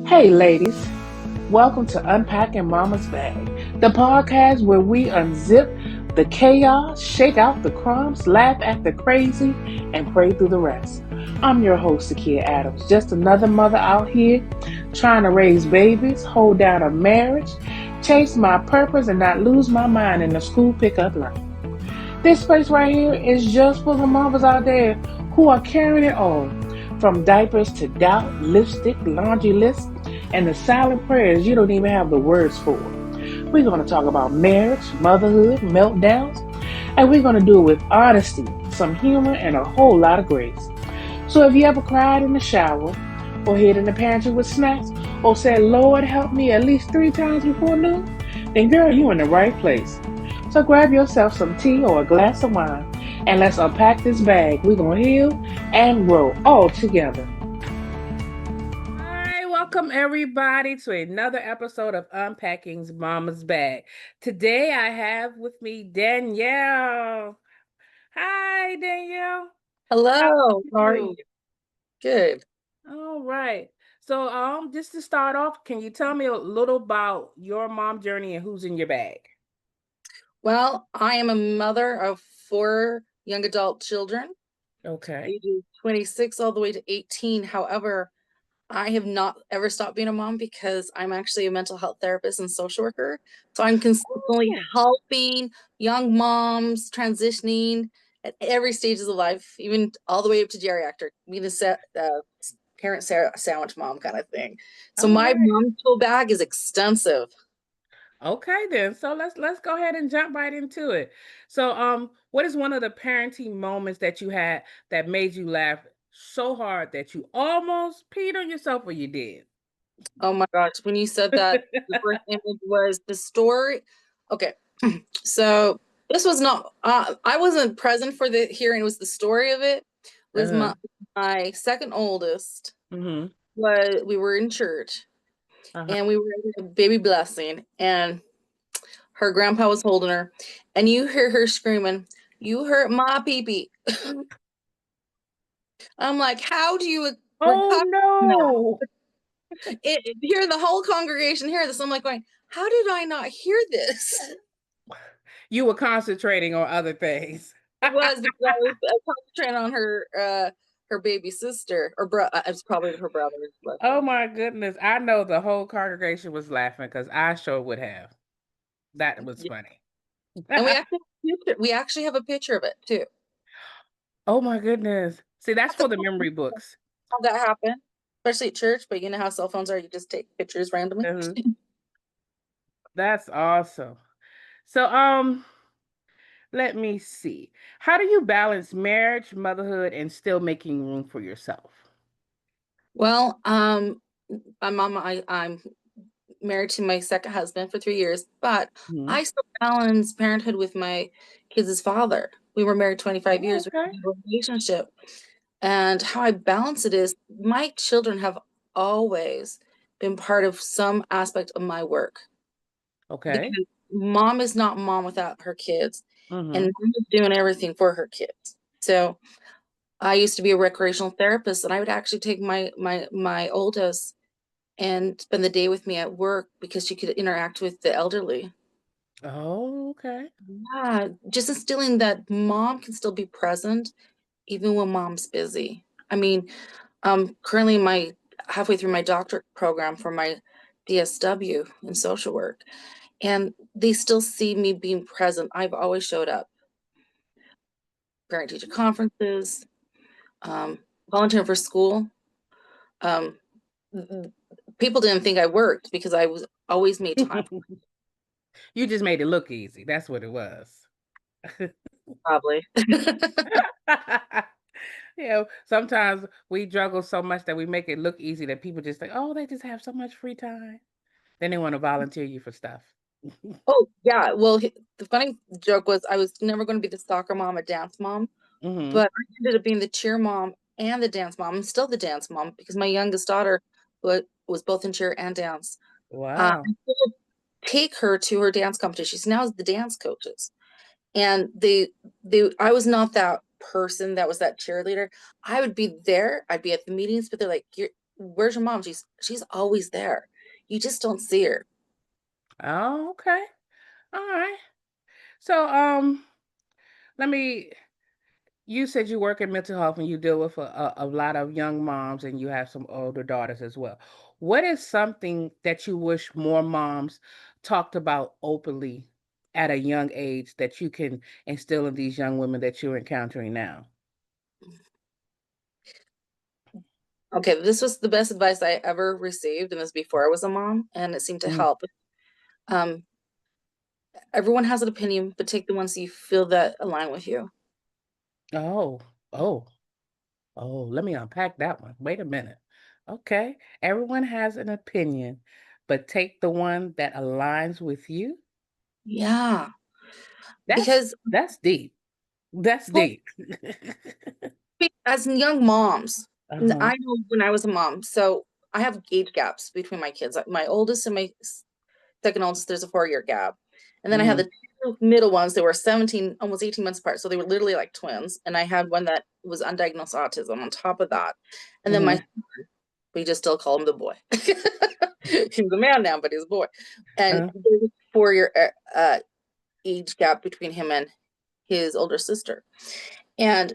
Hey, ladies, welcome to Unpacking Mama's Bag, the podcast where we unzip the chaos, shake out the crumbs, laugh at the crazy, and pray through the rest. I'm your host, Akia Adams, just another mother out here trying to raise babies, hold down a marriage, chase my purpose, and not lose my mind in the school pickup line. This space right here is just for the mothers out there who are carrying it all, from diapers to doubt, lipstick, laundry list, and the silent prayers you don't even have the words for. We're going to talk about marriage, motherhood, meltdowns, and we're going to do it with honesty, some humor, and a whole lot of grace. So if you ever cried in the shower, or hid in the pantry with snacks, or said, Lord, help me at least 3 times before noon, then girl, you're in the right place. So grab yourself some tea or a glass of wine, and let's unpack this bag. We're going to heal and grow all together. Hi, welcome everybody to another episode of Unpacking's Mama's Bag. Today I have with me Danniel. Hi, Danniel. Hello, how are you? Good. All right. So, just to start off, can you tell me a little about your mom journey and who's in your bag? Well, I am a mother of 4 young adult children, Okay. ages 26 all the way to 18. However, I have not ever stopped being a mom because I'm actually a mental health therapist and social worker. So I'm consistently Oh. helping young moms transitioning at every stage of life, even all the way up to geriatric, being a parent sandwich mom kind of thing. So All my right. mom tool bag is extensive. Okay then. So let's go ahead and jump right into it. So, what is one of the parenting moments that you had that made you laugh so hard that you almost peed on yourself or you did? Oh my gosh, when you said that, the first image was the story. Okay, so this was not, I wasn't present for the hearing. It was the story of it. It was Uh-huh. my second oldest. Mm-hmm. We were in church Uh-huh. and we were in a baby blessing, and her grandpa was holding her, and you hear her screaming, "You hurt my pee-pee." I'm like, how do you Oh recover from that? no. Hearing the whole congregation hear this, I'm like going, how did I not hear this? You were concentrating on other things. It was because I was concentrating on her baby sister, or it's probably her brother. Oh my goodness. I know the whole congregation was laughing because I sure would have. That was Yeah. funny. And we actually have a picture of it too. Oh my goodness. See, that's for the memory books. How that happened, especially at church. But you know how cell phones are; you just take pictures randomly. Mhm. That's awesome. So, let me see. How do you balance marriage, motherhood, and still making room for yourself? Well, I'm married to my second husband for 3 years, but Mhm. I still balance parenthood with my kids' father. We were married 25 Oh, years. We okay. have a relationship. And how I balance it is my children have always been part of some aspect of my work, Okay. because mom is not mom without her kids, and Mhm. mom is doing everything for her kids. So I used to be a recreational therapist, and I would actually take my oldest and spend the day with me at work because she could interact with the elderly. Oh, okay. Yeah, just instilling that mom can still be present even when mom's busy. I mean, currently my halfway through my doctorate program for my DSW in social work, and they still see me being present. I've always showed up, parent teacher conferences, volunteering for school. Um, People didn't think I worked because I was always made time for You just made it look easy. That's what it was. probably. Sometimes we juggle so much that we make it look easy that people just think, oh, they just have so much free time. Then they want to volunteer you for stuff. Oh yeah, well the funny joke was I was never going to be the soccer mom or dance mom, Hmm. but I ended up being the cheer mom and the dance mom. I'm still the dance mom because my youngest daughter was both in cheer and dance. Wow. I still take her to her dance competitions. She now is the dance coaches. And I was not that person that was that cheerleader. I would be there, I'd be at the meetings, but they're like, where's your mom? She's always there. You just don't see her. Oh, okay. All right. So, let me. You said you work in mental health and you deal with a lot of young moms and you have some older daughters as well. What is something that you wish more moms talked about openly at a young age that you can instill in these young women that you're encountering now? Okay, this was the best advice I ever received, and this before I was a mom, and it seemed to Mm. help. Um, Everyone has an opinion, but take the ones you feel that align with you. Oh, oh, oh, let me unpack that one. Wait a minute. Okay. Everyone has an opinion, but take the one that aligns with you. Yeah, That's because that's deep. That's well, deep. as young moms, Uh-huh. I know when I was a mom, so I have age gaps between my kids. My oldest and my second oldest, there's a 4-year gap. And then I had the Mhm. two middle ones, they were 17, almost 18 months apart. So they were literally like twins. And I had one that was undiagnosed autism on top of that. And then Mhm. we just still call him the boy. He's a man now, but he's a boy. And Uh, there's a 4-year age gap between him and his older sister. And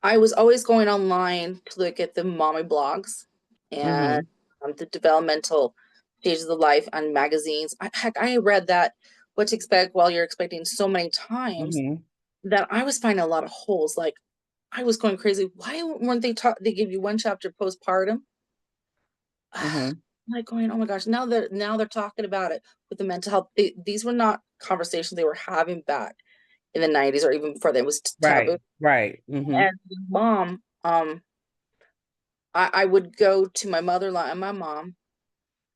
I was always going online to look at the mommy blogs and mhm. the developmental stages of life on magazines. Heck, I read that What to Expect While You're Expecting so many times Mhm. that I was finding a lot of holes. Like I was going crazy. Why weren't they taught? They give you one chapter postpartum. Mhm. Like going, oh my gosh! Now they're talking about it with the mental health. These were not conversations they were having back in the 90s or even before. That was taboo. Right. Right. Mhm. And mom, I would go to my mother-in-law and my mom,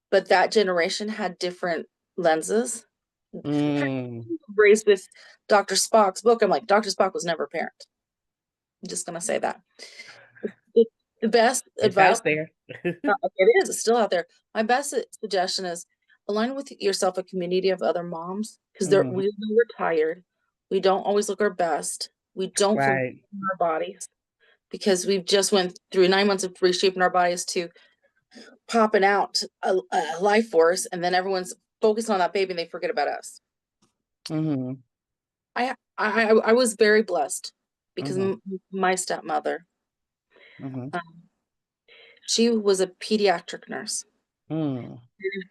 but that generation had different lenses. Mm. Raised with Dr. Spock's book, I'm like, Dr. Spock was never a parent. I'm just gonna say that. The, the best It's advice out there. it is, it's still out there. My best suggestion is align with yourself a community of other moms because we Mhm. know we're tired. We don't always look our best. We don't feel good Right. in our bodies because we've just went through 9 months of reshaping our bodies to popping out a life force, and then everyone's focused on that baby and they forget about us. Mhm. I was very blessed because Mhm. my stepmother, Mhm. um, she was a pediatric nurse. Mm.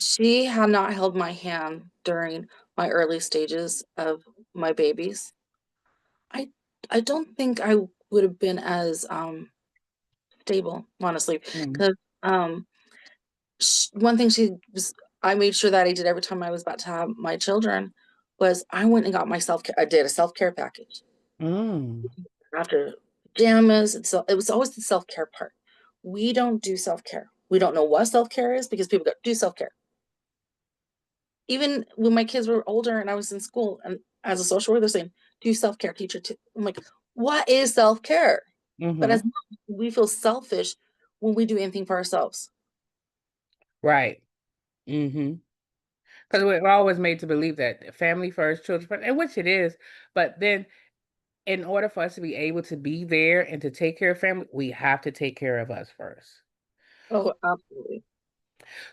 She had not held my hand during my early stages of my babies. I I don't think I would have been as stable, honestly, Mm. because one thing she was I made sure that I did every time I was about to have my children was I went and got myself I did a self-care package Mm. after pajamas, and so it was always the self-care part. We don't do self-care. We don't know what self-care is because people go do self-care. Even when my kids were older and I was in school and as a social worker, they're saying, do self-care, teacher too. I'm like, what is self-care? But as Mhm. moms, we feel selfish when we do anything for ourselves. Right. Mhm. Because we're always made to believe that family first, children first, and which it is. But then, in order for us to be able to be there and to take care of family, we have to take care of us first. Oh, absolutely.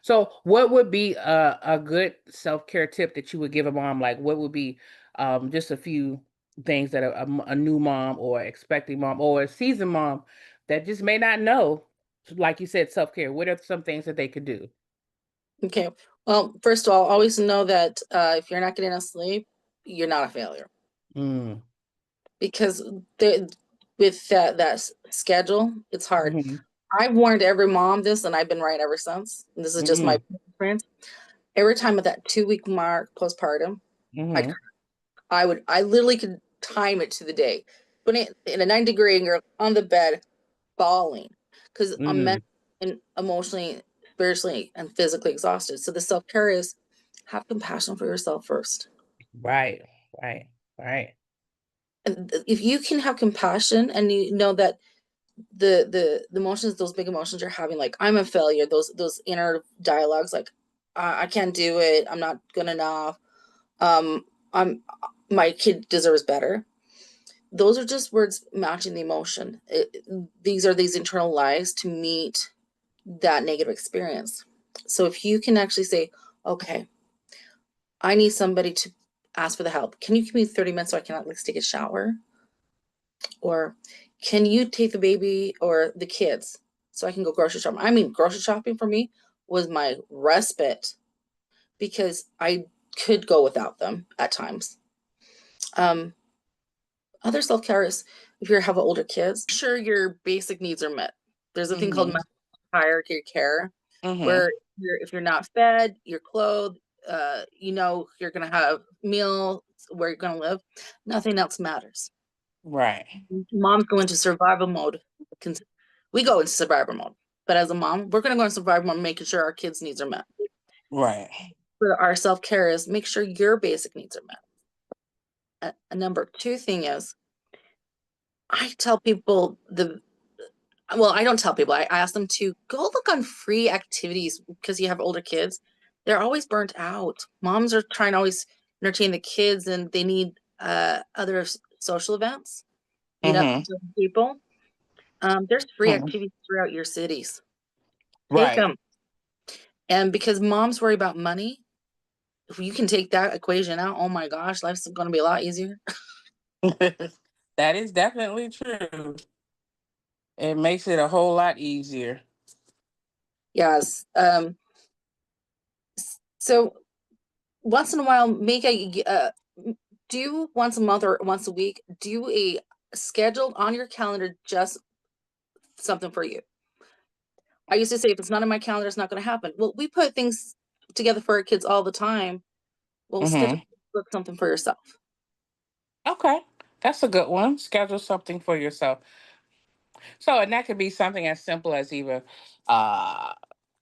So, what would be a good self care tip that you would give a mom? Like, what would be just a few things that a new mom or expecting mom or a seasoned mom that just may not know? Like you said, self care. What are some things that they could do? Okay. Well, first of all, always know that if you're not getting enough sleep, you're not a failure Mm. because with that schedule, it's hard. Mm-hmm. I've warned every mom this, and I've been right ever since. And this is just my Mm-hmm. experience. Every time at that 2-week mark postpartum, I'd Mm-hmm. I literally could time it to the day. Put it in a 90-degree and you're on the bed bawling because I'm Mm. mentally and emotionally, spiritually, and physically exhausted. So the self-care is have compassion for yourself first. Right. Right. Right. And if you can have compassion and you know that the emotions, those big emotions you're having, like I'm a failure, those inner dialogues, like I can't do it, I'm not good enough, um, I'm my kid deserves better. Those are just words matching the emotion. These are these internal lies to meet that negative experience. So if you can actually say, okay, I need somebody to ask for the help. Can you give me 30 minutes so I can at least take a shower? Or can you take the baby or the kids so I can go grocery shopping? I mean, grocery shopping for me was my respite because I could go without them at times. Other self-care is if you have older kids, sure your basic needs are met. There's a thing called Mm-hmm. hierarchy care Mm-hmm. where if you're not fed, you're clothed, you're gonna have meals, where you're gonna live, nothing else matters. Right. Moms go into survival mode. We go into survival mode, but as a mom, we're gonna go into survival mode, making sure our kids' needs are met. Right. For our self-care is make sure your basic needs are met. A number two thing is I tell people I don't tell people. I ask them to go look on free activities because you have older kids. They're always burnt out. Moms are trying to always entertain the kids and they need other social events, meet up Mm-hmm. with different people. There's free Mm-hmm. activities throughout your cities. Take Right. them. And because moms worry about money, if you can take that equation out, oh my gosh, life's going to be a lot easier. That is definitely true. It makes it a whole lot easier. Yes. So once in a while, make a do once a month or once a week, do a scheduled on your calendar, just something for you. I used to say, if it's not in my calendar, it's not going to happen. Well, we put things together for our kids all the time. Well, schedule Mm-hmm. book something for yourself. Okay. That's a good one. Schedule something for yourself. So, and that could be something as simple as either uh,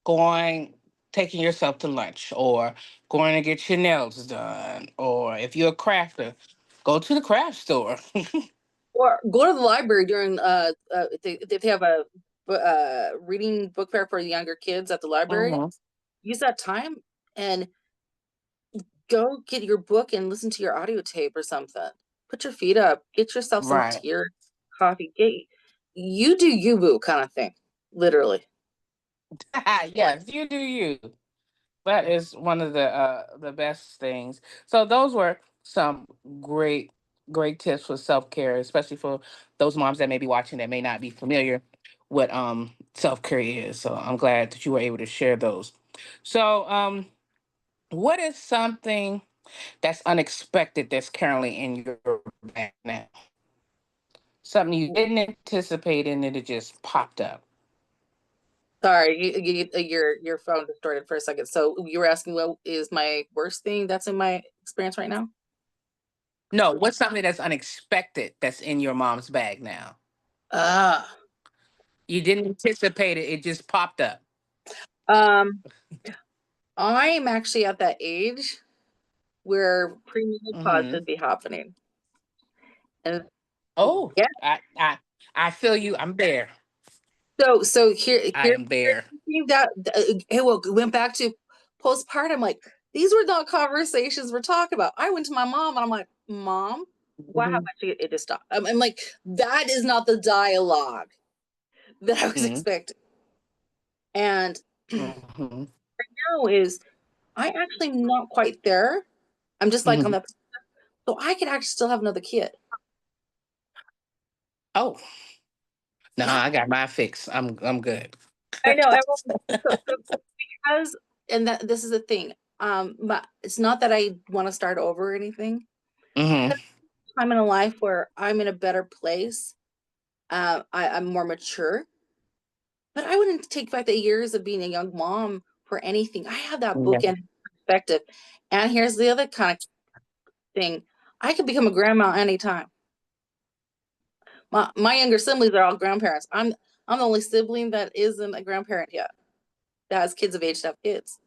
going, taking yourself to lunch, or going to get your nails done, or if you're a crafter, go to the craft store. Or go to the library during if they have a reading book fair for younger kids at the library. Hmm. Use that time and go get your book and listen to your audio tape or something. Put your feet up, get yourself some Right. tea or coffee. You do you, boo, kind of thing, literally. Yes, you do you. That is one of the best things. So those were some great tips for self-care, especially for those moms that may be watching that may not be familiar what self-care is. So I'm glad that you were able to share those. So what is something that's unexpected that's currently in your bag now? Something you didn't anticipate and then it just popped up. Sorry, your phone distorted for a second. So you were asking what is my worst thing that's in my experience right now? No, what's something that's unexpected that's in your mom's bag now? Ah, You didn't anticipate it, it just popped up. um, I'm actually at that age where premenopause Hmm. should be happening. And Oh, yeah, I feel you. I'm there. so I here's am there. that it went back to postpartum. Like, these were not conversations we're talking about. I went to my mom and I'm like, Mom, what Hmm. happened? It just stopped. I'm like, that is not the dialogue that I was Hmm. expecting. And Hmm. now is I actually not quite there. I'm just like on Hmm. that. So I could actually still have another kid. Oh, no, Yeah, I got my fix. I'm good. I know. Everyone, so because, and that this is the thing. But it's not that I want to start over or anything. Hmm. I'm in a life where I'm in a better place. I'm more mature, but I wouldn't take back the years of being a young mom for anything. I have that Yeah. bookend perspective. And here's the other kind of thing. I could become a grandma anytime. My younger siblings are all grandparents. I'm the only sibling that isn't a grandparent yet. That has kids of age to have kids.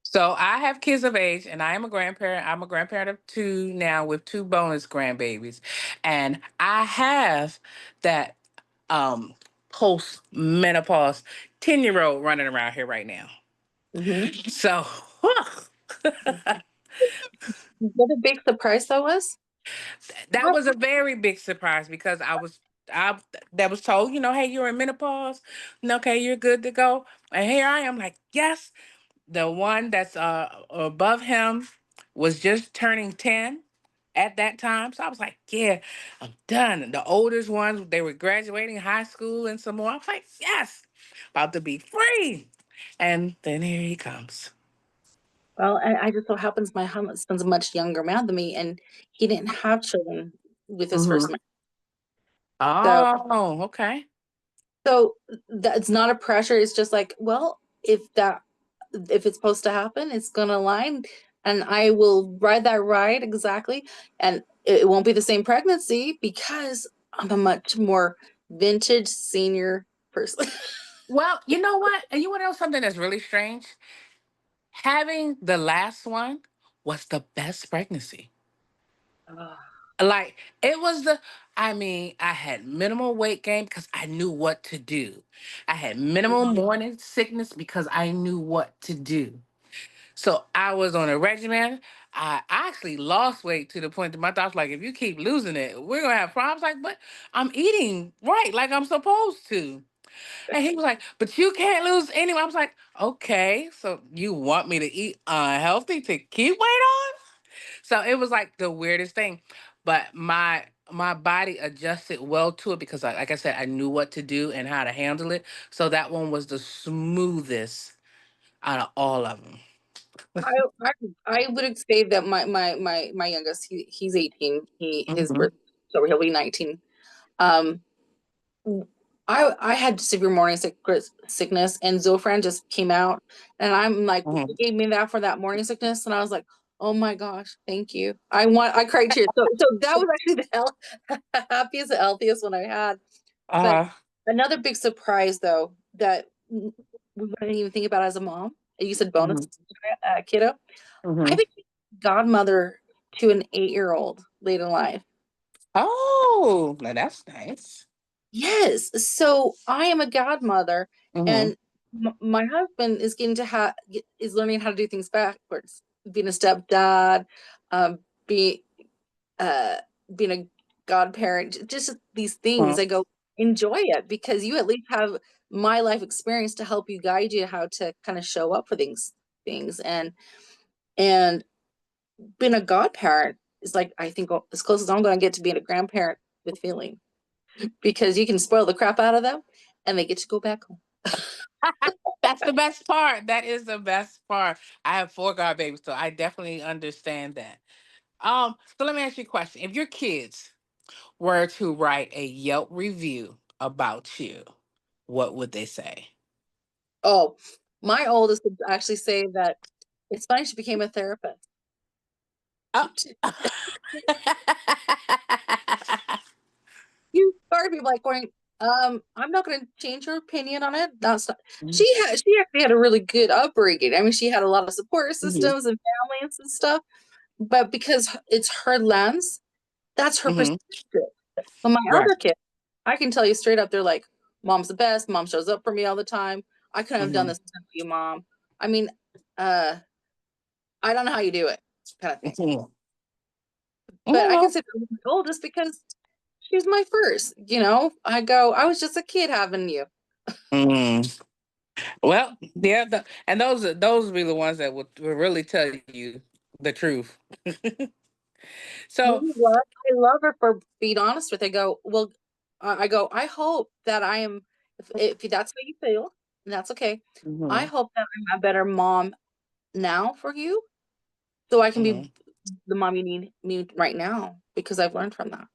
So I have kids of age, and I am a grandparent. I'm a grandparent of two now with two bonus grandbabies, and I have that post menopause 10-year old running around here right now. Mm-hmm. So What a big surprise that was. that was a very big surprise because I was I that was told, hey, you're in menopause. Okay, you're good to go. And here I am, like, yes, the one that's above him was just turning 10 at that time. So I was like, yeah, I'm done. The oldest ones, they were graduating high school and some more. I was like, yes, about to be free. And then here he comes. Well, I just so happens my husband's a much younger man than me, and he didn't have children with his first Hmm. marriage. So, Oh, okay. so that's not a pressure. It's just like, well, if it's supposed to happen, it's gonna align, and I will ride that ride exactly. And it won't be the same pregnancy because I'm a much more vintage senior person. Well, you know what? And you want to know something that's really strange? Having the last one was the best pregnancy. Like it was I mean, I had minimal weight gain because I knew what to do. I had minimal morning sickness because I knew what to do. So I was on a regimen. I actually lost weight to the point that my doctor's like, if you keep losing it, we're gonna have problems. Like, but I'm eating right, like I'm supposed to. And he was like, but you can't lose any. I was like, okay, so you want me to eat unhealthy to keep weight on? So it was like the weirdest thing, but my body adjusted well to it because, like I said, I knew what to do and how to handle it. So that one was the smoothest out of all of them. I, I I would say that my youngest, he's 18. His Hmm. birth, so he'll be 19. Um, I had severe morning sickness, and Zofran just came out, and I'm like, Hmm. they gave me that for that morning sickness, and I was like, oh my gosh, thank you. I cried tears. So that was actually the happiest, healthiest one I had. But Uh-huh. another big surprise, though, that we didn't even think about as a mom. You said bonus, Hmm. kiddo. I Hmm. became godmother to an 8-year-old late in life. Oh, now that's nice. Yes. So I am a godmother, Hmm. and my husband is getting to is learning how to do things backwards, being a stepdad, um, be uh, being a godparent, just these things. I go, enjoy it because you at least have my life experience to help you guide you how to kind of show up for things and being a godparent is like, I think, as close as I'm going to get to being a grandparent with feeling, because you can spoil the crap out of them and they get to go back home. That's the best part. That is the best part. I have 4 godbabies, so I definitely understand that. So let me ask you a question. If your kids were to write a Yelp review about you, what would they say? Oh, my oldest would actually say that it's funny she became a therapist. Oh. You start people like going, I'm not going to change her opinion on it. That's not. Mhm. She actually had a really good upbringing. I mean, she had a lot of support Mhm. systems and families and stuff. But because it's her lens, that's her Mhm. perspective. But my Right. other kid, I can tell you straight up, they're like, mom's the best. Mom shows up for me all the time. I couldn't have done Mhm. this without you, mom. I mean, uh, I don't know how you do it, kind of thing. Mhm. But I Mhm. consider her my oldest because she's my first. I was just a kid having you. Mhm. Well, yeah, and those would be the ones that would really tell you the truth. You So, know what? I love her for being honest with. I go, well, I go, I hope that I am. If that's how you feel, that's okay. I mhm. hope that I'm a better mom now for you, so I can be Mhm. the mom you need me right now because I've learned from that.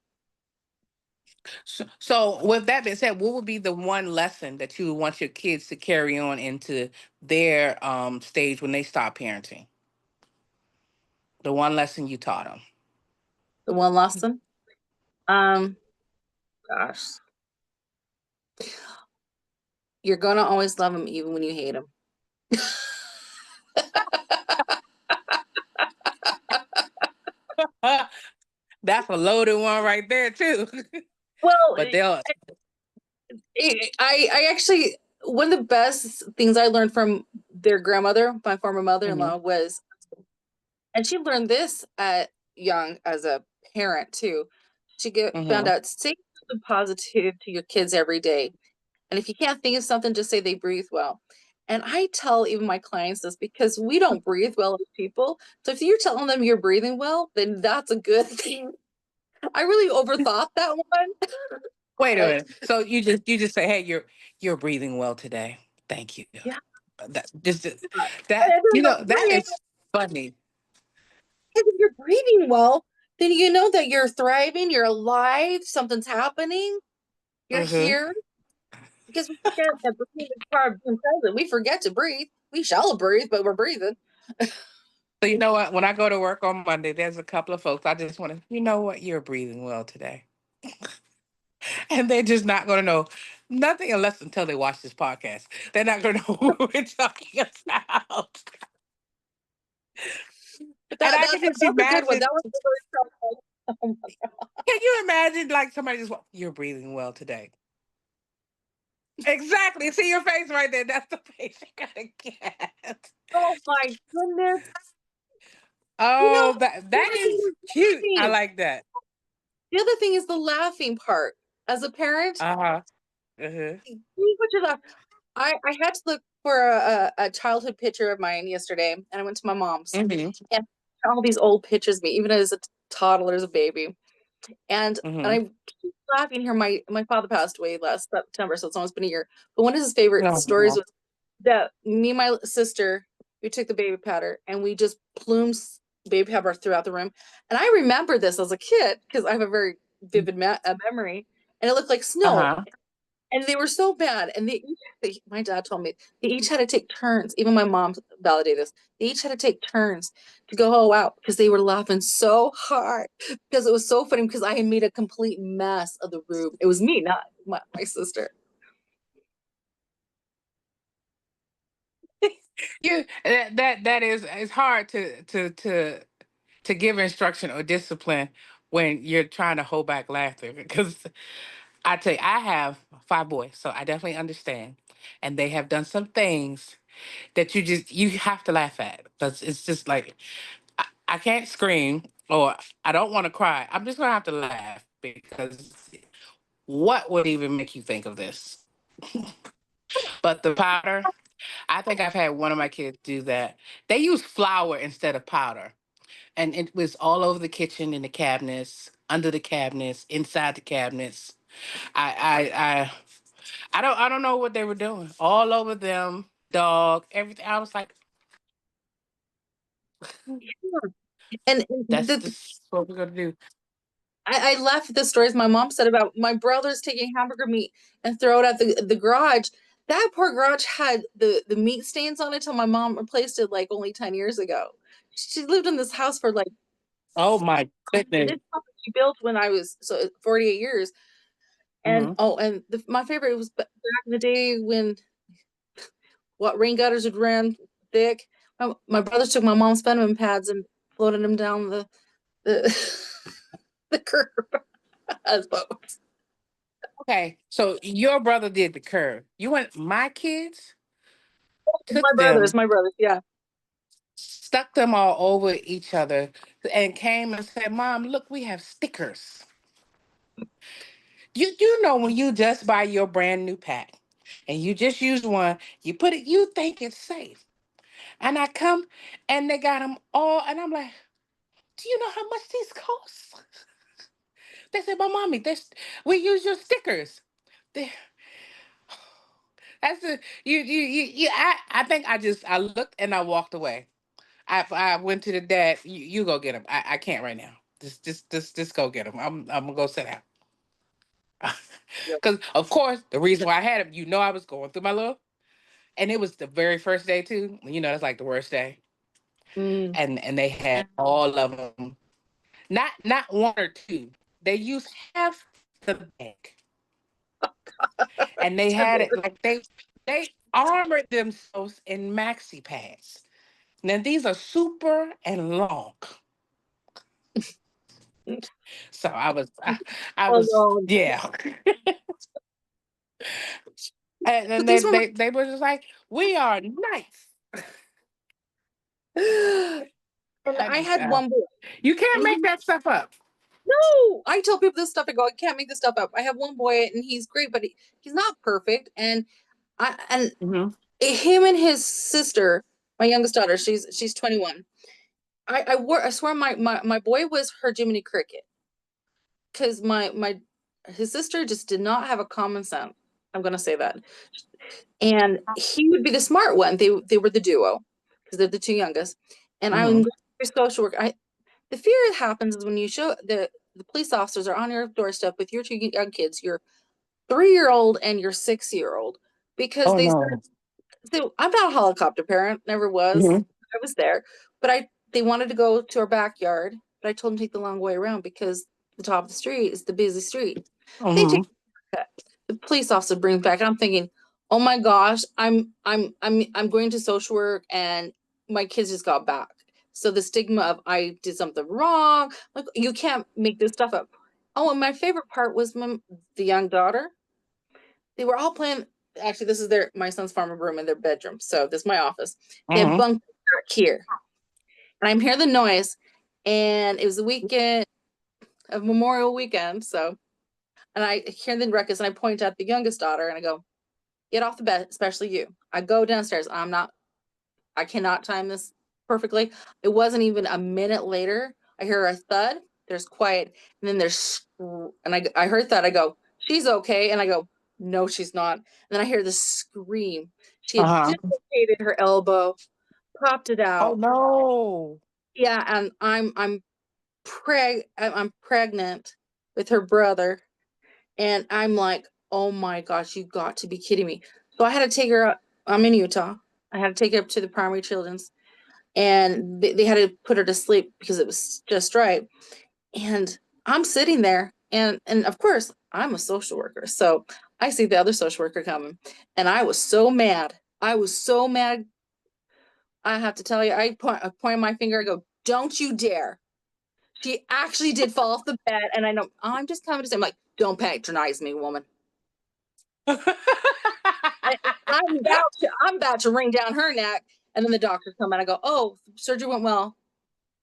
So, with that being said, what would be the one lesson that you would want your kids to carry on into their stage when they stop parenting? The one lesson you taught them. The one lesson, um, gosh, you're gonna always love them even when you hate them. That's a loaded one right there too. Well, But they'll. I actually, one of the best things I learned from their grandmother, my former Mhm. mother-in-law, was, and she learned this at young as a parent too. Found Mhm. out, say something positive to your kids every day. And if you can't think of something, just say they breathe well. And I tell even my clients this because we don't breathe well as people. So if you're telling them you're breathing well, then that's a good thing. I really overthought that one. Wait a But minute. So you just say, "Hey, you're breathing well today. Thank you." yeah, That just and that they're like, that "Why?" is funny. Because if you're breathing well, then you know that you're thriving, you're alive, something's happening, you're Hmm. here. Because we forget that breathing is part of being present. We forget to breathe. We shall breathe, but we're breathing. So you know what? When I go to work on Monday, there's a couple of folks. I just want to, you know what? You're breathing well today, and they're just not going to know nothing unless until they watch this podcast. They're not going to know who we're talking about. But And that, I that can just that's a good one. imagine. That was really helpful. Can you imagine like somebody just, you're breathing well today? Exactly. See your face right there. That's the face you gotta get. Oh my goodness. You know, Oh, that is cute. I laughing. like that. The other thing is the laughing part. As a parent, Uh-huh. Uh-huh. you put your laugh. I had to look for a childhood picture of mine yesterday, and I went to my mom's. Mm-hmm. And all these old pictures of me, even as a toddler, as a baby. And I Mm-hmm. keep laughing here. My father passed away last September, so it's almost been a year. But one of his favorite stories Oh. was that me and my sister, we took the baby powder and we just plumed baby powder throughout the room. And I remember this as a kid because I have a very vivid memory, and it looked like snow. Uh-huh. And they were so bad. And my dad told me they each had to take turns. Even my mom validated this. They each had to take turns to go all out because they were laughing so hard because it was so funny because I had made a complete mess of the room. It was me, not my sister. That is, it's hard to give instruction or discipline when you're trying to hold back laughter because I tell you, I have 5 boys, so I definitely understand. And they have done some things that you have to laugh at. Because it's just like I can't scream or I don't want to cry. I'm just gonna have to laugh because what would even make you think of this? But the powder, I think I've had one of my kids do that. They use flour instead of powder. And it was all over the kitchen, in the cabinets, under the cabinets, inside the cabinets. I I don't know what they were doing. All over them, dog, everything. I was like, And that's just what we're gonna do. I laugh at the stories my mom said about my brothers taking hamburger meat and throw it at the garage. That poor garage had the meat stains on it till my mom replaced it like only 10 years ago. She lived in this house for like Oh my goodness. this house she built when I was 48 years. And Hmm. my favorite was back in the day when what rain gutters would run thick. My brothers took my mom's vitamin pads and floated them down the the curb as boats. Okay, so your brother did the curve. You went. My kids My took brothers, them, my brothers, yeah. stuck them all over each other, and came and said, "Mom, look, we have stickers." You know when you just buy your brand new pack, and you just use one, you put it. You think it's safe, and I come, and they got them all, and I'm like, "Do you know how much these cost?" They said, "But mommy, we use your stickers." They- That's the you. I think I looked and I walked away. I went to the dad. You go get him. I can't right now. Just go get him. I'm gonna go sit down. Yeah. Because of course the reason why I had him, I was going through my little, and it was the very first day too. That's like the worst day. Mm. And they had all of them. Not one or two. They used half the bag, and they had it like they armored themselves in maxi pads. Now these are super and long. So I Oh was, no. yeah. And then But they these were they they were just like, we are nice. my and I I just had one boy. you can't And make that stuff up. No, I tell people this stuff. I go, I can't make this stuff up. I have one boy, and he's great, but he's not perfect. And Mm-hmm. him and his sister, my youngest daughter, she's 21. I swear my boy was her Jiminy Cricket, because his sister just did not have a common sense. I'm gonna say that. And he would be the smart one. They were the duo because they're the two youngest. And I Mm-hmm. would go to social work. The fear that happens is when you show the police officers are on your doorstep with your two young kids, your 3-year-old and your 6-year-old, because Oh no. so I'm not a helicopter parent, never was. Mm-hmm. I was there, but they wanted to go to our backyard, but I told them to take the long way around because the top of the street is the busy street. They take Mm-hmm. the police officer brings back. I'm thinking, oh my gosh, I'm going to social work and my kids just got back. So the stigma of I did something wrong, like you can't make this stuff up. Oh, and my favorite part was the young daughter. They were all playing. Actually, this is my son's farm room in their bedroom. So this is my office. They have Mm-hmm. bunk back here, and I'm hearing the noise. And it was the weekend of Memorial Weekend. So, and I hear the ruckus, and I point at the youngest daughter, and I go, "Get off the bed, especially you." I go downstairs. I cannot time this perfectly. It wasn't even a minute later. I hear a thud. There's quiet, and then I heard that. I go, "She's okay," and I go, "No, she's not." And then I hear the scream. She had Uh-huh. dislocated her elbow, popped it Oh out. no. Yeah, and I'm pregnant with her brother, and I'm like, "Oh my gosh, you got to be kidding me!" So I had to take her up. I'm in Utah. I had to take her up to the primary children's, and they had to put her to sleep because it was just right. And I'm sitting there, and of course I'm a social worker, so I see the other social worker coming, and I was so mad. I was so mad. I have to tell you, I point my finger. I go, "Don't you dare!" She actually did fall off the bed, and I know I'm just coming to say, I'm like, "Don't patronize me, woman." I, I'm about to wring down her neck, and then the doctor come and I go, "Oh, surgery went well,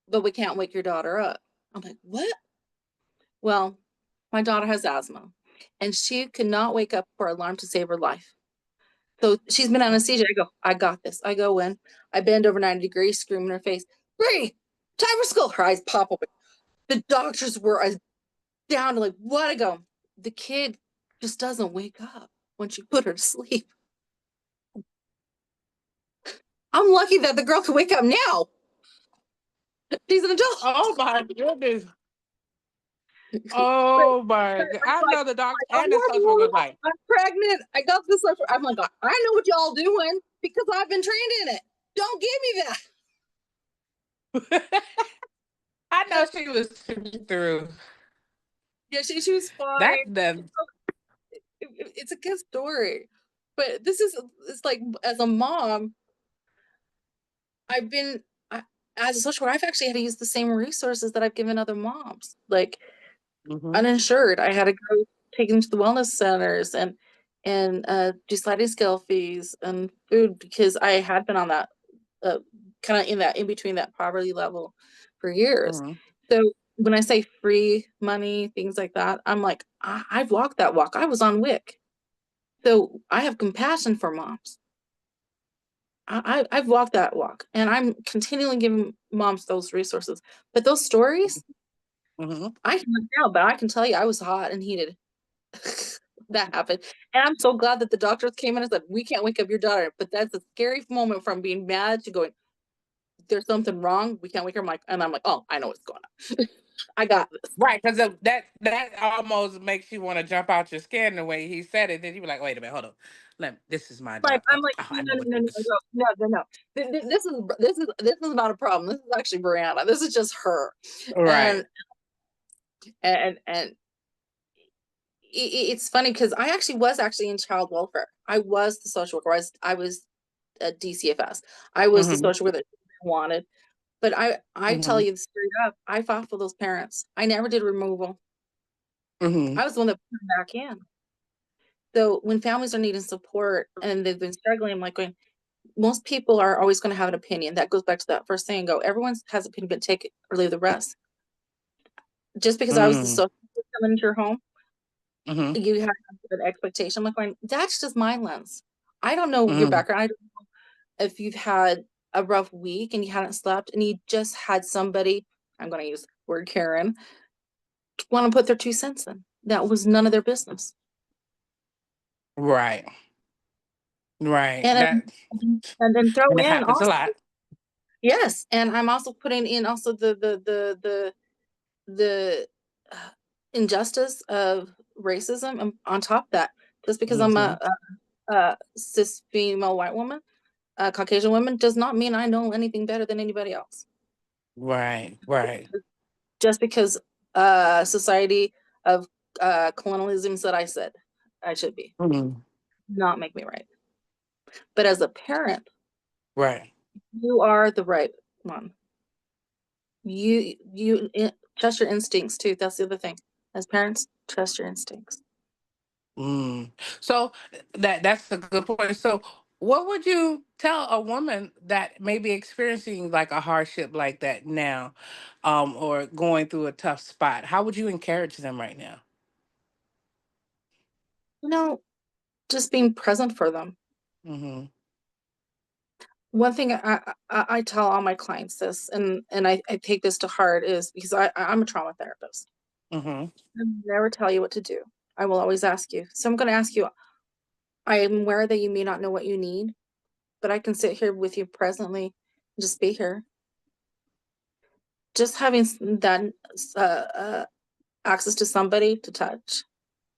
but we can't wake your daughter up." I'm like, "What?" Well, my daughter has asthma, and she could not wake up for alarm to save her life. So she's been anesthesia. I go, "I got this." I go in, I bend over 90 degrees, scream in her face, "Bree, time for school." Her eyes pop open. The doctors were down to like, what? I go, "The kid just doesn't wake up once you put her to sleep." I'm lucky that the girl can wake up now. She's an adult. Oh my goodness. But Oh my God. I'm I like, know the doctor I and the love social worker was you. like, I'm pregnant. I got this. I'm like, I know what y'all doing because I've been trained in it. Don't give me that. I know she was through Yeah, she was fine. that. The It's a good story, but it's like as a mom, I've been as a social worker, I've actually had to use the same resources that I've given other moms, like Mhm. uninsured. I had to go take them to the wellness centers and do sliding scale fees and food because I had been on that kind of in between that poverty level for years. Mhm. So when I say free money, things like that, I'm like, I've walked that walk. I was on WIC. So I have compassion for moms. I've walked that walk, and I'm continually giving moms those resources. But those stories, Mhm. I can look now, but I can tell you I was hot and heated. That happened. And I'm so glad that the doctors came in and said, "We can't wake up your daughter." But that's a scary moment from being mad to going, "There's something wrong. We can't wake her." I'm like, "Oh, I know what's going on. I got this." Right, because that almost makes you want to jump out your skin the way he said it. Then you be like, wait a minute, hold on. This is my Like, daughter. I'm Oh, like, oh, I no, know no, what no, it no, is. no, no, no, no. This is not a problem. This is actually Brianna. This is just her. Right. And and it's funny because I actually was in child welfare. I was the social worker. I was a DCFS. I was the Mhm. social worker that wanted. But I tell Mhm. you straight up, I fought for those parents. I never did removal. Mhm. I was the one that put them back in. So when families are needing support and they've been struggling, I'm like going, most people are always going to have an opinion. That goes back to that first thing. Go, everyone has an opinion, but take it or leave the rest. Just because I was the Mm. social worker coming into your home, Mm-hmm. you have an expectation. I'm like, going, that's just my lens. I don't know your Mm. background. I don't know if you've had a rough week and you hadn't slept and you just had somebody, I'm going to use the word Karen, want to put their 2 cents in. That was none of their business. Right. Right. And That and then throw and it in happens a also, lot. yes, and I'm also putting in also the injustice of racism on top of that. Just because I'm Mm-hmm. a cis female white woman, a Caucasian woman, does not mean I know anything better than anybody else. Right. Right. Just because society of colonialism said I said I should be, Mm. not make me right. But as a parent, Right. you are the right one. You trust your instincts too. That's the other thing. As parents, trust your instincts. Mm. So that's a good point. So what would you tell a woman that may be experiencing like a hardship like that now, or going through a tough spot? How would you encourage them right now? You know, just being present for them. Mm-hmm. One thing I tell all my clients this, and I take this to heart, is because I'm a trauma therapist. Mm-hmm. I never tell you what to do. I will always ask you. So I'm going to ask you. I am aware that you may not know what you need, but I can sit here with you presently and just be here. Just having that uh, uh, access to somebody to touch,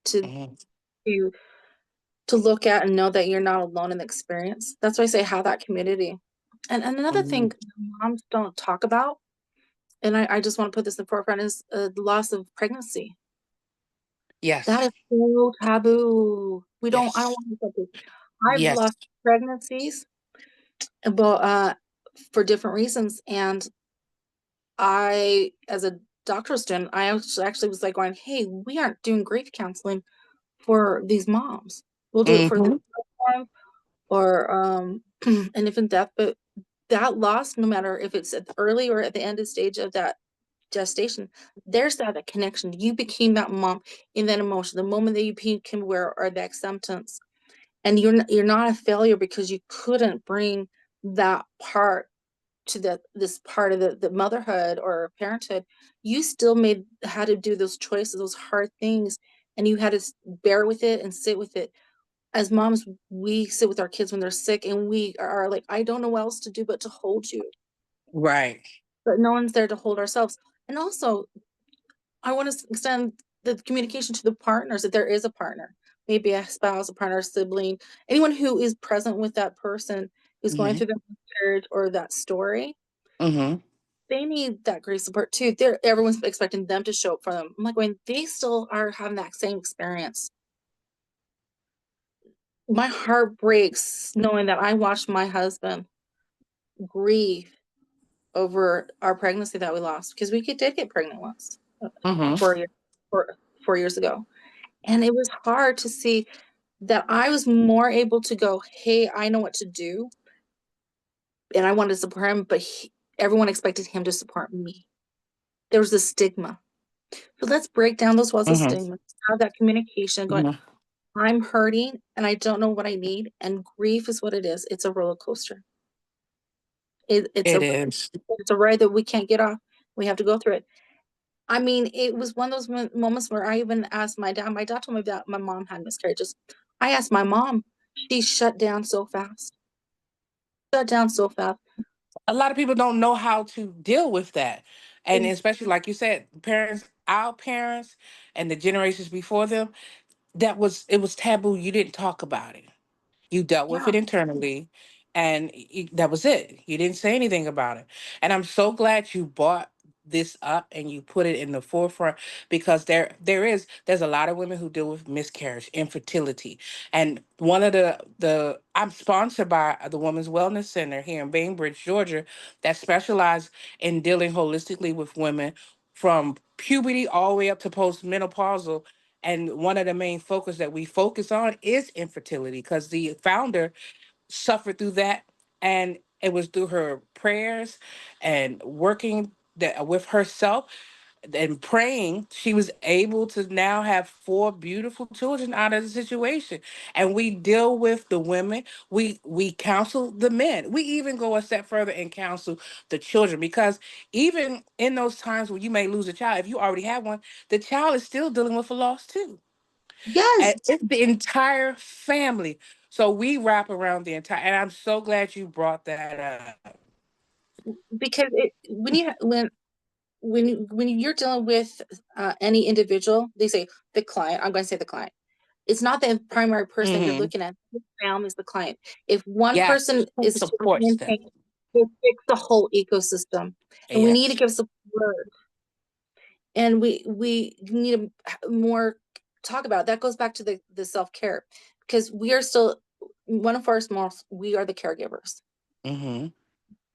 to Mm-hmm. to to look at and know that you're not alone in the experience. That's why I say have that community. And another Mm-hmm. thing moms don't talk about, and I just want to put this in the forefront, is the loss of pregnancy. That Yes. is so taboo. I don't Yes. want to say this. I've Yes. lost pregnancies, but for different reasons. And I, as a doctoral student, I actually was like going, hey, we aren't doing grief counseling for these moms. We'll do it for the Mm-hmm. or an infant death, but that loss, no matter if it's at the early or at the end of stage of that gestation, there's that connection. You became that mom in that emotion. The moment that you became aware or the acceptance, and you're not a failure because you couldn't bring that part to this part of the motherhood or parenthood. You still had to do those choices, those hard things, and you had to bear with it and sit with it. As moms, we sit with our kids when they're sick and we are like, I don't know what else to do but to hold you. Right. But no one's there to hold ourselves. And also, I want to extend the communication to the partners, if there is a partner, maybe a spouse, a partner, a sibling, anyone who is present with that person who's going Mm-hmm. through the marriage or that story. Mm-hmm. They need that grief support too. Everyone's expecting them to show up for them. I'm like, when they still are having that same experience, my heart breaks knowing that I watched my husband grieve over our pregnancy that we lost, because we did get pregnant once, Mm-hmm. 4 years, 4 years ago. And it was hard to see that I was more able to go, hey, I know what to do. And I wanted to support him, but everyone expected him to support me. There was a stigma. So let's break down those walls of Mm-hmm. stigma, have that communication going, Mm-hmm. I'm hurting and I don't know what I need. And grief is what it is. It's a roller coaster. It's It a is. it's a ride that we can't get off. We have to go through it. I mean, it was one of those moments where I even asked my dad. My dad told me that my mom had miscarriages. I asked my mom. She shut down so fast. Shut down so fast. A lot of people don't know how to deal with that. And especially like you said, parents, our parents and the generations before them, it was taboo. You didn't talk about it. You dealt with Yeah. it internally, and that was it. You didn't say anything about it. And I'm so glad you brought this up and you put it in the forefront, because there's a lot of women who deal with miscarriage, infertility. And one of the I'm sponsored by the Women's Wellness Center here in Bainbridge, Georgia, that specialize in dealing holistically with women from puberty all the way up to postmenopausal. And one of the main focus that we focus on is infertility, because the founder suffered through that. And it was through her prayers and working with herself. and praying, she was able to now have 4 beautiful children out of the situation. And we deal with the women. We counsel the men. We even go a step further and counsel the children, because even in those times when you may lose a child, if you already have one, the child is still dealing with a loss too. Yes, And it's the entire family. So we wrap around the entire, and I'm so glad you brought that up. because when you're dealing with any individual, they say the client. I'm going to say the client. It's not the primary person that you're Hmm. looking at. The family is the client. If one person Yes, who is supports in them? pain, it fix the whole ecosystem, and we need to Yes. give support. And we need to more talk about it. That goes back to the self-care, because we are still one of our small, we are the caregivers. Mm-hmm.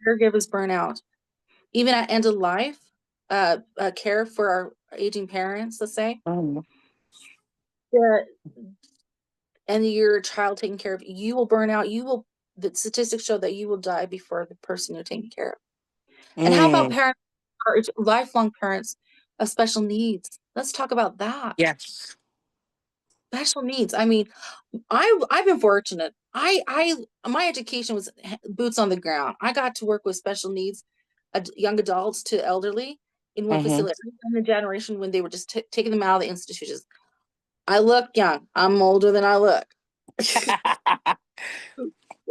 Caregivers burn out even at end of life. Care for our aging parents, let's say, Mm-hmm. the, and your child taken care of, you will burn out. The statistics show that you will die before the person you're taking care of. And how about Mm. parents, or lifelong parents of special needs? Let's talk about that. Yes. Special needs. I mean, I've been fortunate. I my education was boots on the ground. I got to work with special needs, young adults to elderly in one Mm-hmm. facility. In the generation when they were just taking them out of the institutions. I look young. I'm older than I look.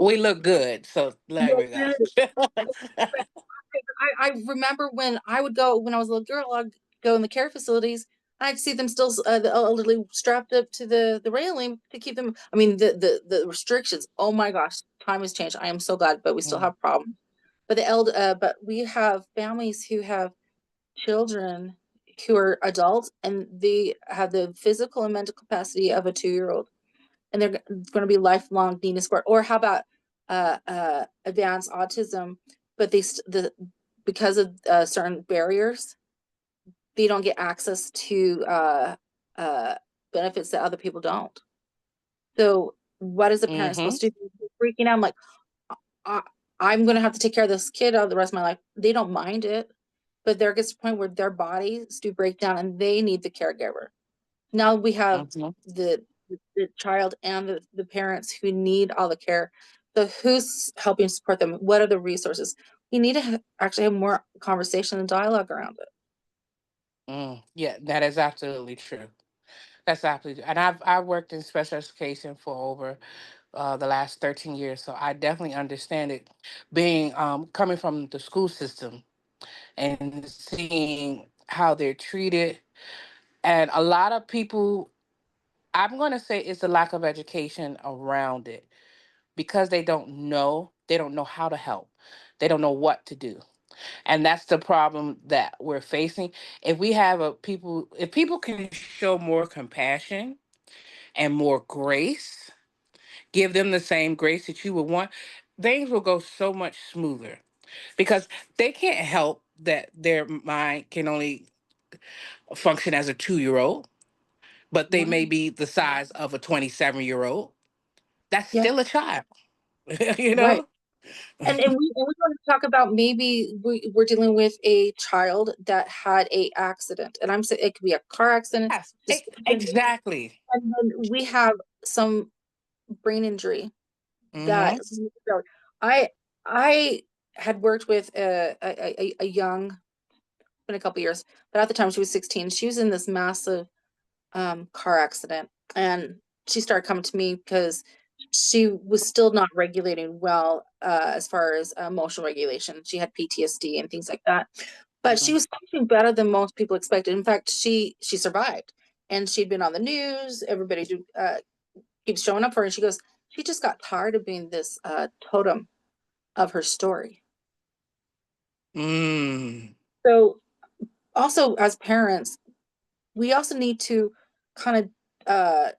We look good, so there we go. I remember when I would go when I was a little girl, I'd go in the care facilities. I'd see them still, the elderly strapped up to the railing to keep them. I mean, the restrictions. Oh my gosh, time has changed. I am so glad, but we still Mm. have problems. But we have families who have children who are adults, and they have the physical and mental capacity of a 2-year-old, and they're going to be lifelong needing support. Or how about advanced autism, but because of certain barriers, they don't get access to uh, benefits that other people don't. So what is a parent Mm-hmm. supposed to do? Freaking out. I'm like, I, I'm going to have to take care of this kid out the rest of my life. They don't mind it, but there gets to a point where their bodies do break down and they need the caregiver. Now we have Mm-hmm. the child and the parents who need all the care. So who's helping support them? What are the resources? We need to actually have more conversation and dialogue around it. Mm. Yeah, that is absolutely true. That's absolutely, and I've worked in special education for over the last 13 years, so I definitely understand it. Being coming from the school system and seeing how they're treated, and a lot of people, I'm going to say it's a lack of education around it, because they don't know how to help, they don't know what to do. And that's the problem that we're facing. If people can show more compassion and more grace, give them the same grace that you would want, things will go so much smoother, because they can't help that their mind can only function as a 2-year-old, but they Wow. may be the size of a 27-year-old. That's Yeah, still a child, you right. know? And we want to talk about, maybe we're dealing with a child that had a accident, and I'm saying it could be a car accident, Yes, just exactly. and then we have some brain injury that Mm-hmm. I I had worked with a young, been a couple years, but at the time she was 16. She was in this massive car accident, and she started coming to me because she was still not regulating well, as far as emotional regulation. She had PTSD and things like that, but she Mm-hmm. was functioning better than most people expected. In fact, she survived, and she'd been on the news. Everybody keeps showing up for her, and she goes, she just got tired of being this totem of her story. Mm. So also as parents, we also need to kind of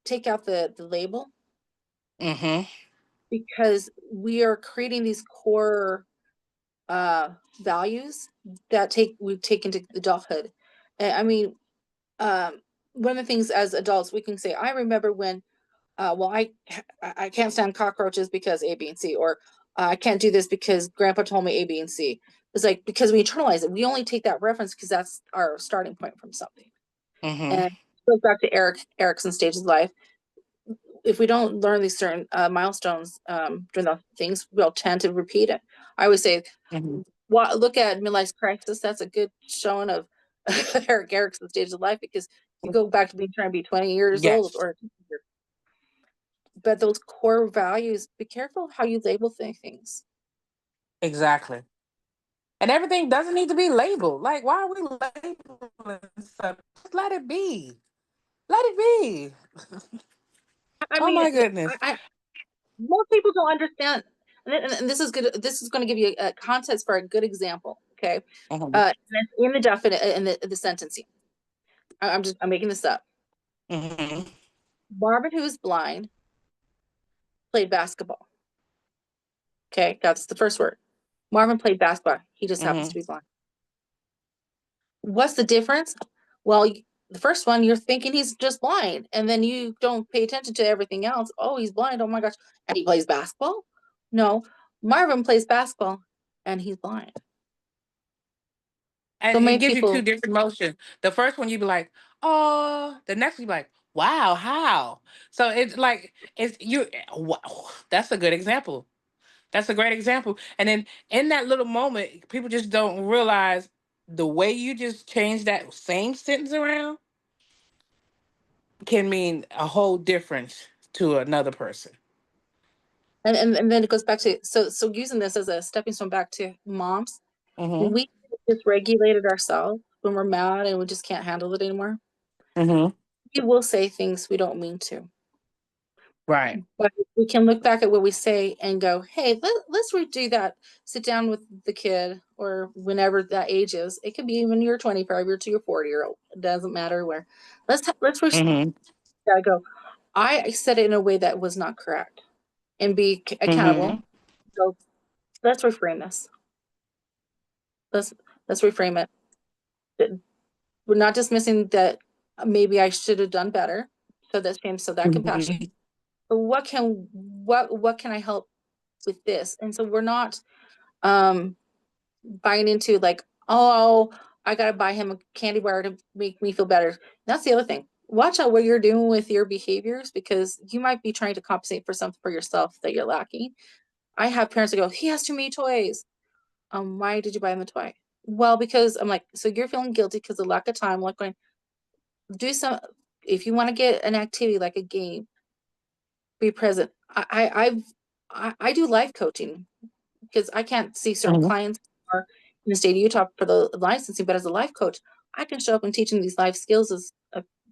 take out the label, Mm-hmm. because we are creating these core uh values that we've taken to adulthood. I mean, um one of the things as adults we can say, I remember when well, I can't stand cockroaches because A, B, and C, or I can't do this because grandpa told me A, B, and C. It's like, because we internalize it, we only take that reference because that's our starting point from something. And it goes back to Erickson's stages of life. If we don't learn these certain milestones during the things, we'll tend to repeat it. I always say, look at midlife crisis. That's a good showing of Erik Erickson's stages of life, because you go back to trying to be 20 years old, Yes, but those core values, be careful how you label things. exactly. And everything doesn't need to be labeled. Like, why are we labeling stuff? Just let it be. Let it be. I Oh mean, my goodness. most people don't understand. And this is good. This is going to give you a context for a good example. Okay. Mhm. In the definite, in the sentencing, I'm making this up. Mhm. Marvin, who is blind, played basketball. Okay. That's the first word. Marvin played basketball. He just happens to Mhm. be blind. What's the difference? Well, the first one, you're thinking he's just blind, and then you don't pay attention to everything else. Oh, he's blind. Oh my gosh. And he plays basketball? No, Marvin plays basketball and he's blind. And So it many gives you two people, different emotions. The first one you'd be like, oh, the next one you'd be like, wow, how? So it's like it's you wow, that's a good example. That's a great example. And then in that little moment, people just don't realize the way you just change that same sentence around can mean a whole difference to another person. and then it goes back to, so using this as a stepping stone back to moms, when Mm-hmm. we dysregulated ourselves, when we're mad and we just can't handle it anymore, Mm-hmm. we will say things we don't mean to. Right. But we can look back at what we say and go, hey, let's redo that. Sit down with the kid, or whenever that age is. It could be when you're 25 year to your 40-year-old. It doesn't matter where. Let's Mm-hmm. go. I said it in a way that was not correct, and be accountable. Mm-hmm. So let's reframe this. Let's let's reframe it. We're not dismissing that maybe I should have done better. So that shame, so that compassion. Mm-hmm. But what can I help with this? And so we're not um buying into like, oh, I gotta buy him a candy bar to make me feel better. That's the other thing. Watch out what you're doing with your behaviors, because you might be trying to compensate for something for yourself that you're lacking. I have parents that go, he has too many toys. Why did you buy him a toy? Well, because I'm like, so you're feeling guilty because of lack of time. Like, going, do some, if you want to get an activity like a game, be present. I do life coaching because I can't see certain Mm-hmm. clients or in the state of Utah for the licensing, but as a life coach, I can show up and teach them these life skills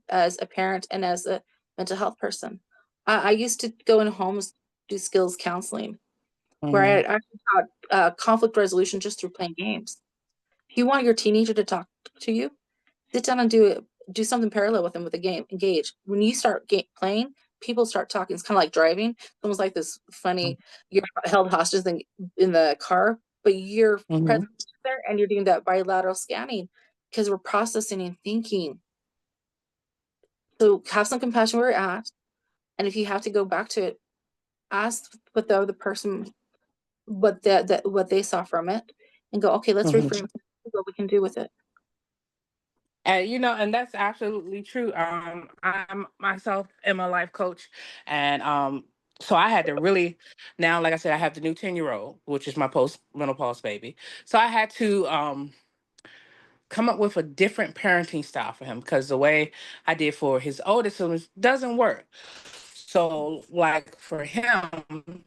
as a parent and as a mental health person. I used to go in homes, do skills counseling, where I actually taught conflict resolution just through playing games. If you want your teenager to talk to you, sit down and do something parallel with them with a game. Engage. When you start playing, people start talking. It's kind of like driving. It's almost like this funny, you're held hostage in the car, but you're Mm-hmm. present there and you're doing that bilateral scanning, because we're processing and thinking. So have some compassion where you're at. And if you have to go back to it, ask what the other person, what they saw from it, and go, okay, let's Mm-hmm. reframe what we can do with it. And and that's absolutely true. I'm myself am a life coach, and so I had to really now, like I said, I have the new 10-year-old, which is my post menopause baby. So I had to come up with a different parenting style for him, because the way I did for his oldest son doesn't work. So, like for him,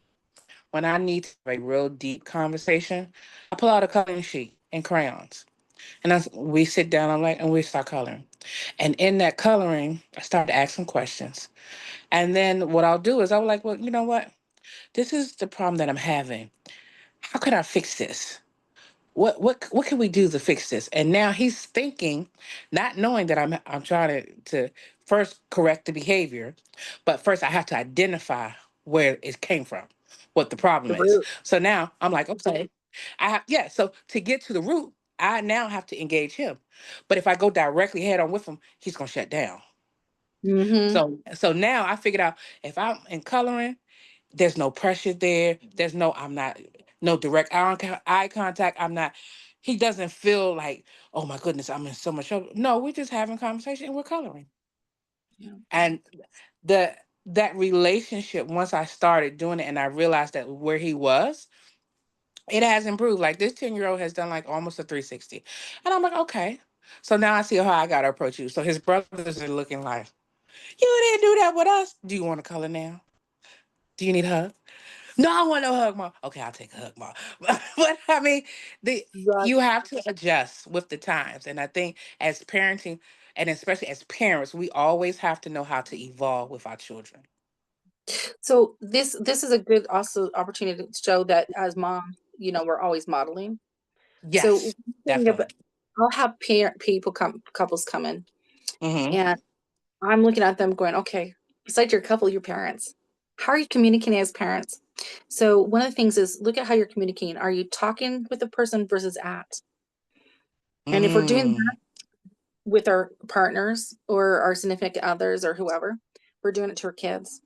when I need to have a real deep conversation, I pull out a coloring sheet and crayons, and we sit down. And we start coloring. And in that coloring, I started asking questions. And then what I'll do is I'll be like, well, you know what? This is the problem that I'm having. How can I fix this? What can we do to fix this? And now he's thinking, not knowing that I'm trying to first correct the behavior, but first I have to identify where it came from, what the The problem is. root. So now I'm like, okay, so to get to the root, I now have to engage him. But if I go directly head on with him, he's gonna shut down. Mm-hmm. So now I figured out, if I'm in coloring, there's no pressure there. I'm not. no direct eye contact. I'm not. He doesn't feel like, oh my goodness, I'm in so much trouble. No, we're just having conversation and we're coloring. Yeah. And the that relationship, once I started doing it and I realized that where he was, it has improved. Like this 10-year-old has done like almost a 360. And I'm like, okay. So now I see how I gotta approach you. So his brothers are looking like, you didn't do that with us. Do you want to color now? Do you need a hug? No, I want no hug, mom. Okay, I'll take a hug, mom. But I mean, Right. you have to adjust with the times. And I think as parenting, and especially as parents, we always have to know how to evolve with our children. So this is a good also opportunity to show that as moms, we're always modeling. So Yes, definitely. I'll have couples come in, Mm-hmm. and I'm looking at them going, okay, besides your couple, your parents, how are you communicating as parents? So one of the things is look at how you're communicating. Are you talking with the person versus at? And if we're doing Mm, that with our partners or our significant others or whoever, we're doing it to our kids.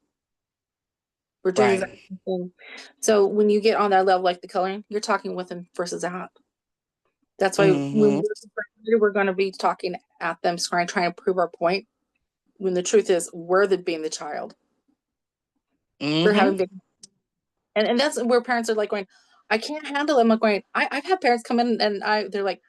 We're doing the right. exact same thing. So when you get on that level, like the coloring, you're talking with them versus at. That's why when Mm-hmm. we're going to be talking at them, trying to prove our point. When the truth is, we're being the child. We're Mm-hmm. having big, and that's where parents are like going, I can't handle it. I'm like going, I've had parents come in and they're like,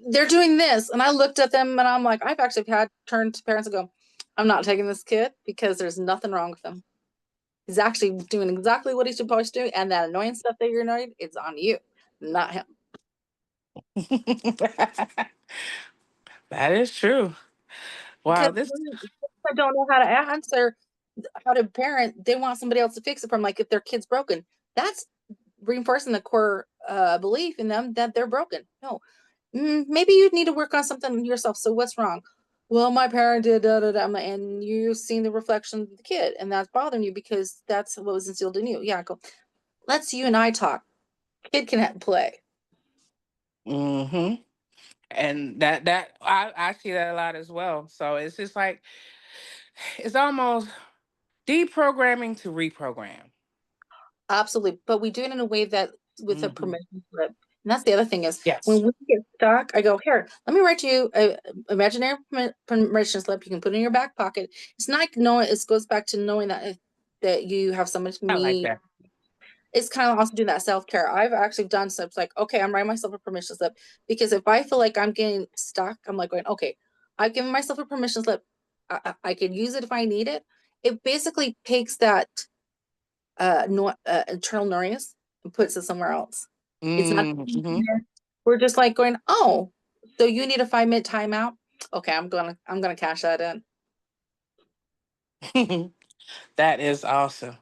they're doing this, and I looked at them and I'm like, I've actually had turned to parents and go, I'm not taking this kid because there's nothing wrong with him. He's actually doing exactly what he's supposed to do, and that annoying stuff that you're annoyed, it's on you, not him. That is true. Because Wow, this when I don't know how to answer, how to parent, they want somebody else to fix it from, like if their kid's broken. That's reinforcing the core belief in them that they're broken. No, maybe you need to work on something yourself. So what's wrong? Well, my parent did da da da, and you've seen the reflection of the kid, and that's bothering you because that's what was instilled in you. Yeah, go. Let's you and I talk. Kid can play. mm-hmm. And that I see that a lot as well. So it's just like it's almost deprogramming to reprogram. Absolutely. But we do it in a way that with a Mm-hmm. permission slip. And that's the other thing is Yes. when we get stuck, I go, here, let me write you a imaginary permission slip you can put in your back pocket. It's not knowing, it goes back to knowing that you have so much I like need. that. It's kind of also doing that self-care. I've actually done stuff like, okay, I'm writing myself a permission slip because if I feel like I'm getting stuck, I'm like going, okay, I've given myself a permission slip. I can use it if I need it. It basically takes that internal noise and puts it somewhere else. It's not. Mm-hmm. We're just like going, oh, so you need a 5-minute timeout. Okay, I'm gonna cash that in. That is awesome.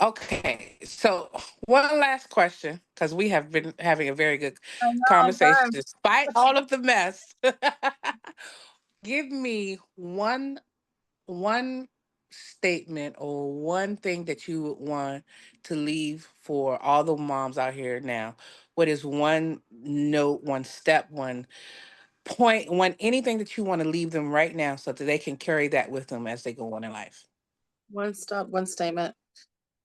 Okay, so one last question, because we have been having a very good I know, conversation time. despite all of the mess. Give me one statement or one thing that you would want to leave for all the moms out here now. What is one note, one step, one point, one anything that you want to leave them right now so that they can carry that with them as they go on in life? One stop, one statement.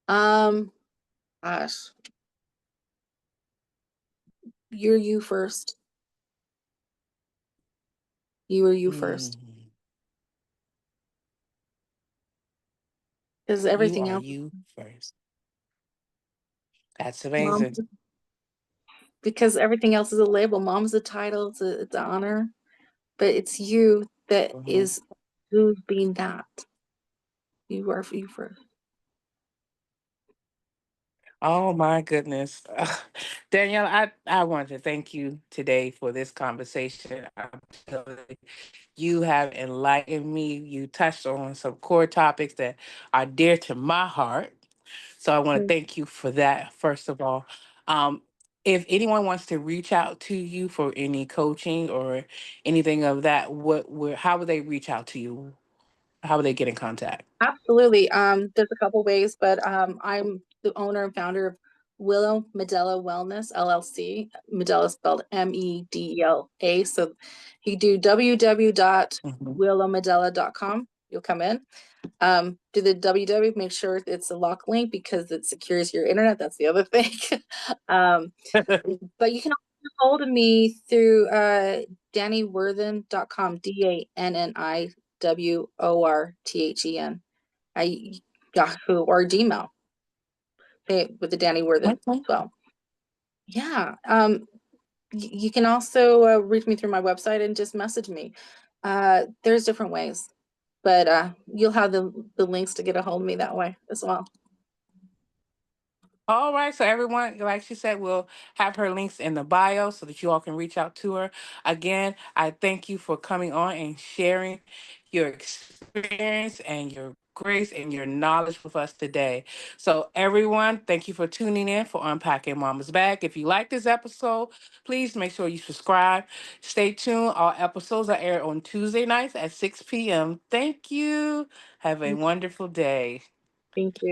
Um, gosh, you're you first. You are you first, Mm, because you everything are else, you first. That's mom, amazing. because everything else is a label. Mom's a title, it's an honor, but it's you that Mhm. is who's being that. You are you first. Oh my goodness. Danielle, I want to thank you today for this conversation. I'm telling you have enlightened me. You touched on some core topics that are dear to my heart. So I want to thank you for that, first of all. Um, if anyone wants to reach out to you for any coaching or anything of that, how would they reach out to you? How would they get in contact? Absolutely. There's a couple ways, but I'm the owner and founder of Willow Medela Wellness LLC. Medela spelled Medela. So you do Mhm. www.willowmedela.com. You'll come in. Do the www, make sure it's a lock link because it secures your internet. That's the other thing. But you can also get hold of me through danniworthen.com, DANNIWORTHEN, Yahoo or Gmail, with the Danny Worthen Okay. as well. Yeah. You can also reach me through my website and just message me. There's different ways, but you'll have the links to get a hold of me that way as well. All right, so everyone, like she said, we'll have her links in the bio so that you all can reach out to her. Again, I thank you for coming on and sharing your experience and your grace and your knowledge with us today. So, everyone, thank you for tuning in for Unpacking Mama's Bag. If you like this episode, please make sure you subscribe. Stay tuned. All episodes are aired on Tuesday nights at 6 p.m. Thank you. Have a wonderful day. Thank you.